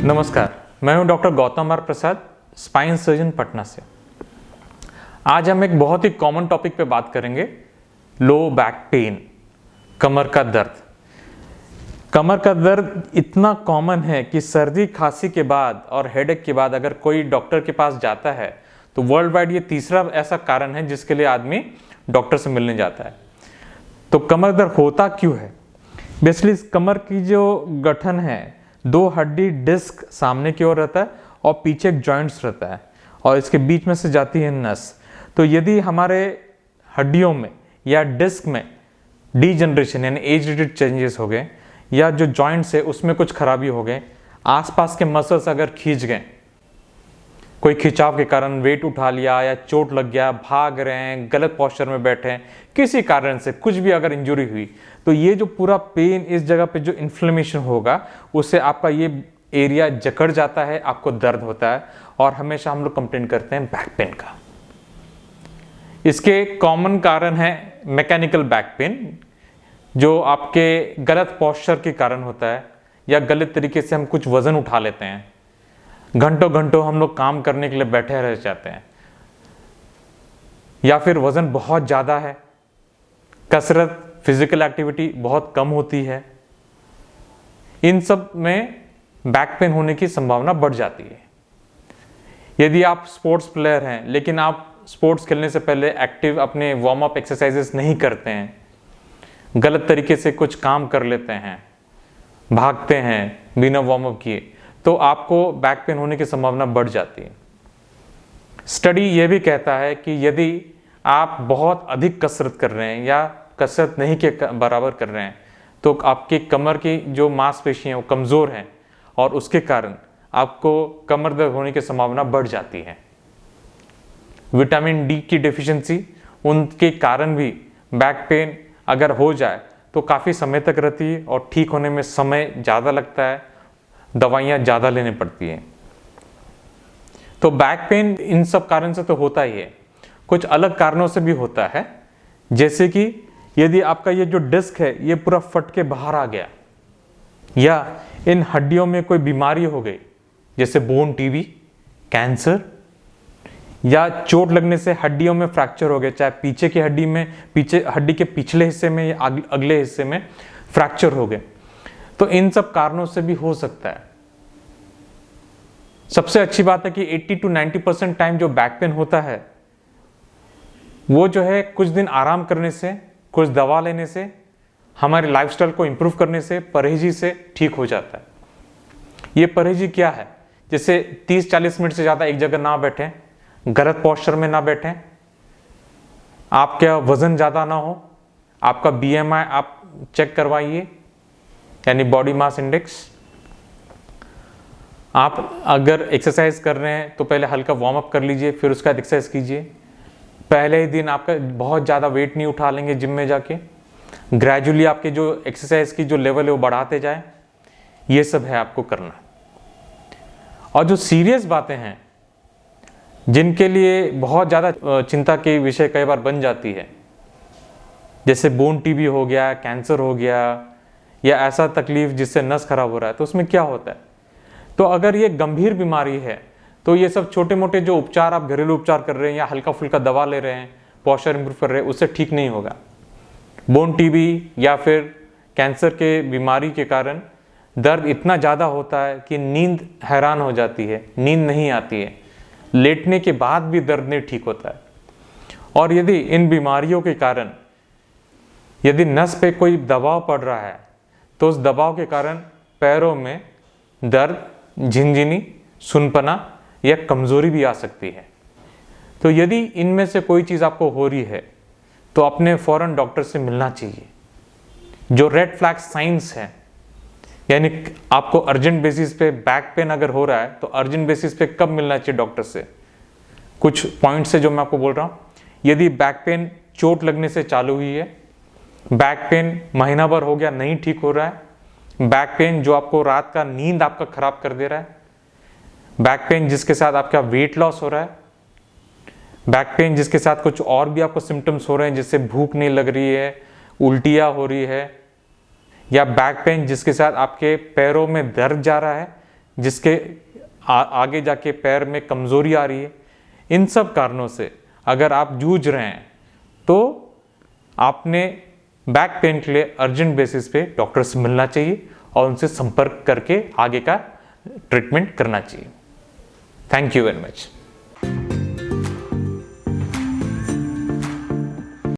नमस्कार, मैं हूं doctor Gautam R Prasad, spine surgeon Patna से। आज हम एक बहुत ही कॉमन टॉपिक पे बात करेंगे, लो बैक पेन, कमर का दर्द। कमर का दर्द इतना कॉमन है कि सर्दी खांसी के बाद और हेडेक के बाद अगर कोई डॉक्टर के पास जाता है तो वर्ल्ड वाइड ये तीसरा ऐसा कारण है जिसके लिए आदमी डॉक्टर से मिलने जाता है। तो कमर दर्द होता क्यों है? बेसिकली कमर की जो गठन है, दो हड्डी डिस्क सामने की ओर रहता है और पीछे एक जॉइंट्स रहता है और इसके बीच में से जाती है नस। तो यदि हमारे हड्डियों में या डिस्क में डीजनरेशन यानी एज रिलेटेड चेंजेस हो गए या जो जॉइंट्स है उसमें कुछ खराबी हो गए, आसपास के मसल्स अगर खींच गए, कोई खिंचाव के कारण वेट उठा लिया या चोट लग गया, भाग रहे हैं, गलत पोस्चर में बैठे हैं, किसी कारण से कुछ भी अगर इंजरी हुई तो ये जो पूरा पेन, इस जगह पे जो इन्फ्लेमेशन होगा उससे आपका ये एरिया जकड़ जाता है, आपको दर्द होता है और हमेशा हम लोग कंप्लेन करते हैं बैक पेन का। इसके कॉमन कारण है मैकेनिकल बैक पेन, जो आपके गलत पोस्चर के कारण होता है या गलत तरीके से हम कुछ वजन उठा लेते हैं, घंटों घंटों हम लोग काम करने के लिए बैठे रह जाते हैं, या फिर वजन बहुत ज़्यादा है, कसरत फिजिकल एक्टिविटी बहुत कम होती है, इन सब में बैक पेन होने की संभावना बढ़ जाती है। यदि आप स्पोर्ट्स प्लेयर हैं लेकिन आप स्पोर्ट्स खेलने से पहले एक्टिव अपने वार्म अप एक्सरसाइजेस नहीं करते हैं, गलत तरीके से कुछ काम कर लेते हैं, भागते हैं बिना वार्म अप किए, तो आपको बैक पेन होने की संभावना बढ़ जाती है। स्टडी ये भी कहता है कि यदि आप बहुत अधिक कसरत कर रहे हैं या कसरत नहीं के बराबर कर रहे हैं तो आपकी कमर की जो मांसपेशियां वो कमज़ोर हैं और उसके कारण आपको कमर दर्द होने की संभावना बढ़ जाती है। विटामिन डी की डेफिशिएंसी, उनके कारण भी बैक पेन अगर हो जाए तो काफ़ी समय तक रहती है और ठीक होने में समय ज़्यादा लगता है, दवाइयाँ ज़्यादा लेनी पड़ती हैं। तो बैक पेन इन सब कारण से तो होता ही है, कुछ अलग कारणों से भी होता है। जैसे कि यदि आपका ये जो डिस्क है ये पूरा फट के बाहर आ गया या इन हड्डियों में कोई बीमारी हो गई, जैसे बोन टीबी, कैंसर, या चोट लगने से हड्डियों में फ्रैक्चर हो गया, चाहे पीछे की हड्डी में, पीछे हड्डी के पिछले हिस्से में या अगले हिस्से में फ्रैक्चर हो गए, तो इन सब कारणों से भी हो सकता है। सबसे अच्छी बात है कि 80 to 90% टाइम जो बैक पेन होता है वो जो है कुछ दिन आराम करने से, कुछ दवा लेने से, हमारे लाइफस्टाइल को इंप्रूव करने से, परहेजी से ठीक हो जाता है। ये परहेजी क्या है? जैसे 30-40 मिनट से ज़्यादा एक जगह ना बैठें, गलत पोस्चर में ना बैठें, आपका वजन ज़्यादा ना हो, आपका BMI आप चेक करवाइए यानी बॉडी मास इंडेक्स। आप अगर एक्सरसाइज कर रहे हैं तो पहले हल्का वार्म अप कर लीजिए, फिर उसके बाद एक्सरसाइज कीजिए। पहले ही दिन आपका बहुत ज़्यादा वेट नहीं उठा लेंगे जिम में जाके, ग्रेजुअली आपके जो एक्सरसाइज की जो लेवल है वो बढ़ाते जाए, ये सब है आपको करना। और जो सीरियस बातें हैं जिनके लिए बहुत ज़्यादा चिंता के विषय कई बार बन जाती है, जैसे बोन टीबी हो गया, कैंसर हो गया, या ऐसा तकलीफ जिससे नस खराब हो रहा है, तो उसमें क्या होता है? तो अगर ये गंभीर बीमारी है तो ये सब छोटे मोटे जो उपचार आप घरेलू उपचार कर रहे हैं या हल्का फुल्का दवा ले रहे हैं, पोस्चर इंप्रूव कर रहे हैं, उससे ठीक नहीं होगा। बोन टीबी या फिर कैंसर के बीमारी के कारण दर्द इतना ज़्यादा होता है कि नींद हैरान हो जाती है, नींद नहीं आती है, लेटने के बाद भी दर्द नहीं ठीक होता है। और यदि इन बीमारियों के कारण यदि नस पे कोई दबाव पड़ रहा है तो उस दबाव के कारण पैरों में दर्द, झिनझिनी, सुनपना या कमज़ोरी भी आ सकती है। तो यदि इनमें से कोई चीज़ आपको हो रही है तो अपने फौरन डॉक्टर से मिलना चाहिए। जो रेड फ्लैग साइंस हैं, यानी आपको अर्जेंट बेसिस पे बैक पेन अगर हो रहा है तो अर्जेंट बेसिस पे कब मिलना चाहिए डॉक्टर से, कुछ पॉइंट्स है जो मैं आपको बोल रहा हूँ। यदि बैक पेन चोट लगने से चालू हुई है, बैक पेन महीना भर हो गया नहीं ठीक हो रहा है, बैक पेन जो आपको रात का नींद आपका खराब कर दे रहा है, बैक पेन जिसके साथ आपका वेट लॉस हो रहा है, बैक पेन जिसके साथ कुछ और भी आपको सिम्टम्स हो रहे हैं, जिससे भूख नहीं लग रही है, उल्टियाँ हो रही है, या बैक पेन जिसके साथ आपके पैरों में दर्द जा रहा है, जिसके आगे जाके पैर में कमज़ोरी आ रही है, इन सब कारणों से अगर आप जूझ रहे हैं तो आपने बैक पेन के लिए अर्जेंट बेसिस पे डॉक्टर से मिलना चाहिए और उनसे संपर्क करके आगे का ट्रीटमेंट करना चाहिए। Thank you very much.